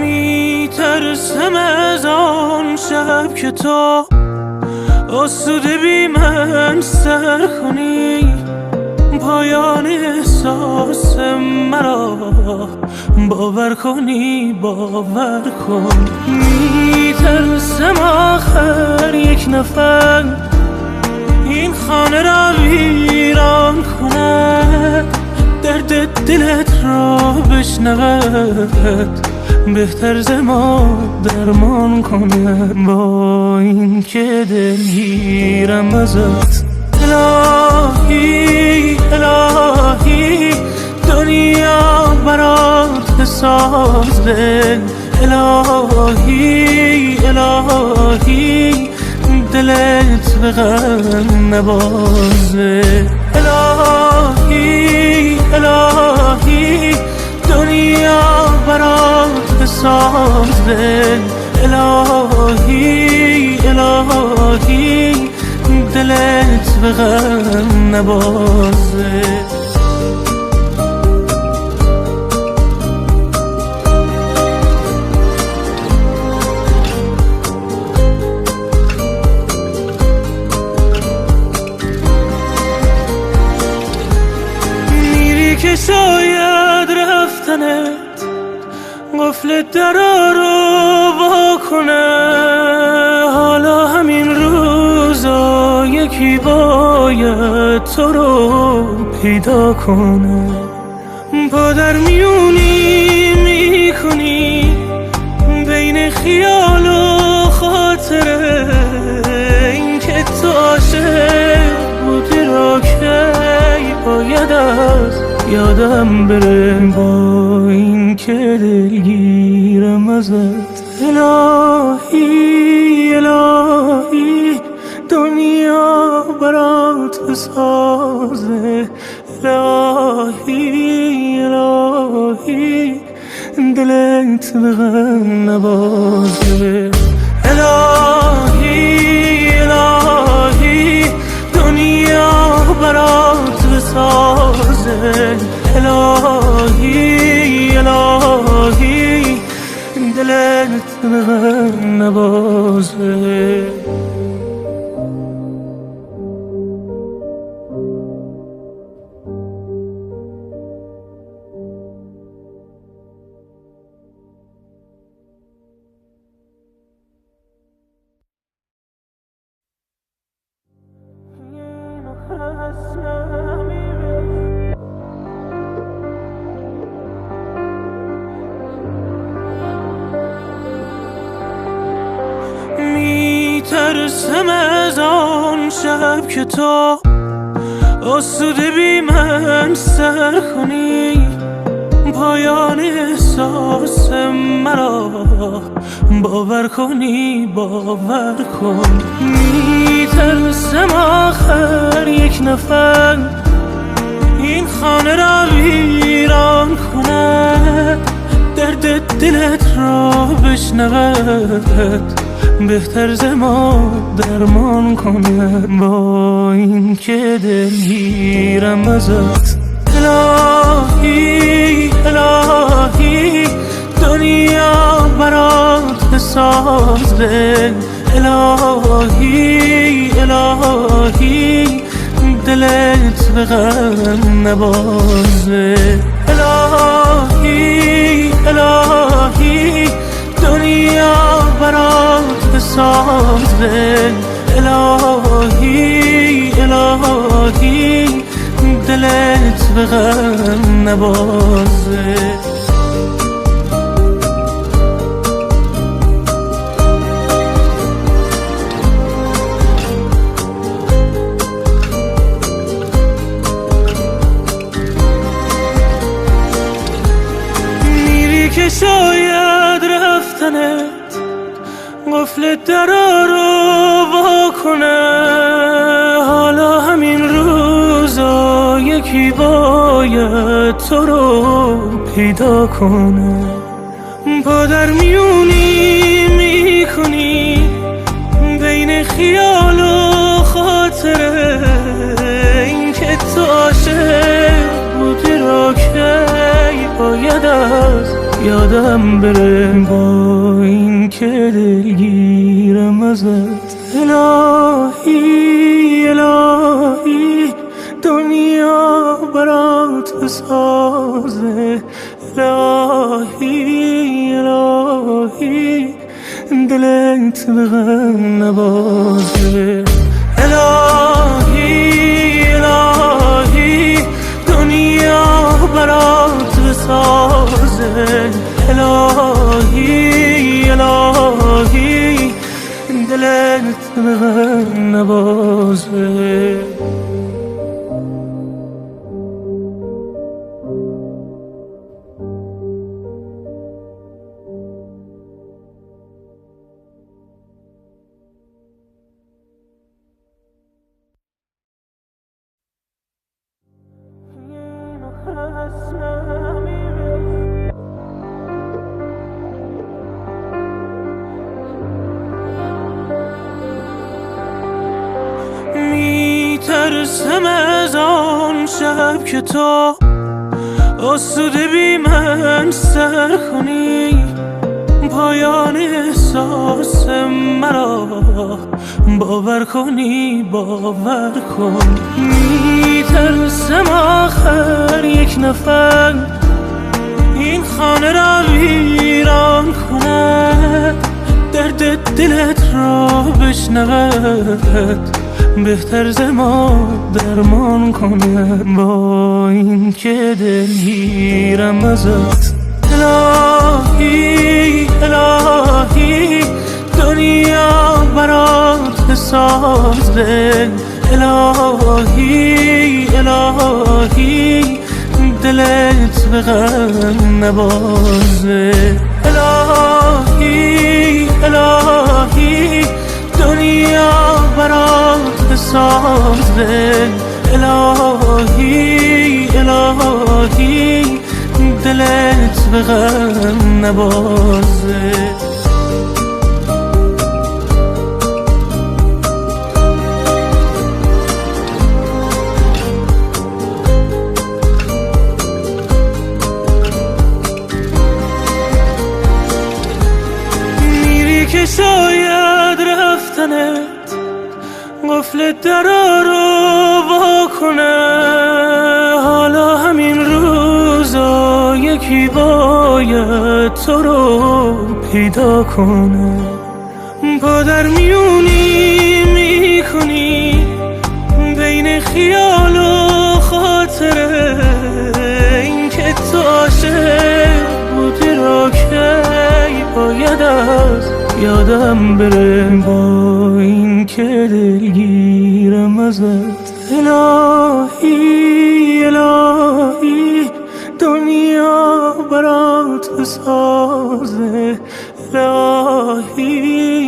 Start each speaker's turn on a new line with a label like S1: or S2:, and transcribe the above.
S1: میترسم از آن شب که تو آسوده بی من سر کنی، پایان احساس مرا باور کنی، باور کن. میترسم آخر یک نفر این خانه را ویران کند، درد دلت را بشنود، بهتر ز ما درمان کند. با این که دلگیرم ازت الهی الهی، دنیا برات بسازه. الهی الهی، دلت به غم نبازه. الهی الهی، دنیا برات بسازه. الهی الهی، دلت به غم نبازه. میری که شاید رفتنت قفل درا رو وا کنه، حالا همین روزا یکی باید تو رو پیدا کنه. پا در میونی میکنی بین خیال و خاطره، این که تو عاشق بودی را که باید از یادم بره. با این که دلگیرم ازت الهی الهی، دنیا برات بسازه. الهی الهی، دلت به غم نبازه. الهی الهی، دنیا برات بسازه. الهی الهی، دلت به غم نبازه. میترسم از آن شب که تو آسوده بی من سر کنی، پایان احساس مرا باور کنی، باور کن. میترسم آخر یک نفر این خانه را ویران کند، درد دلت را بشنود، بهتر ز ما درمان کند. با این که دلگیرم ازت الهی الهی، دنیا برات بسازه. الهی الهی، دلت به غم نبازه. الهی الهی، دنیا برات بسازه. الهی الهی، دلت به غم نبازه. میری که شاید رفتنت قفل درا رو وا کنه، حالا همین روزا یکی باید تو رو پیدا کنه. پا در میونی میکنی بین خیال یادم بره با این که دلگیرم ازت. الهی الهی دنیا برات بسازه. الهی الهی دلت به غم نبازه. الهی الهی دنیا برات بسازه. الهی الهی دلت به غم نبازه. میترسم از آن شب که تو آسوده بی من سر کنی. پایان احساس مرا باور کنی، باور کن. میترسم آخر یک نفر این خانه را ویران کند. درد دلت را بشنود، بهتر ز ما درمان کنه. با این که دلگیرم ازت. الهی الهی دنیا برات بسازه. الهی الهی دلت به غم نبازه. الهی الهی دنیا برات بسازه. الهی الهی دلت به غم نبازه. میری که شاید رفتنت قفل درا رو وا کنه. حالا همین روزا یکی باید تو رو پیدا کنه. پا در میونی میکنی بین خیال و خاطره. این که تو عاشق بودی را که باید از یادم بره با این که دلگیرم ازت. الهی الهی دنیا برات بسازه. الهی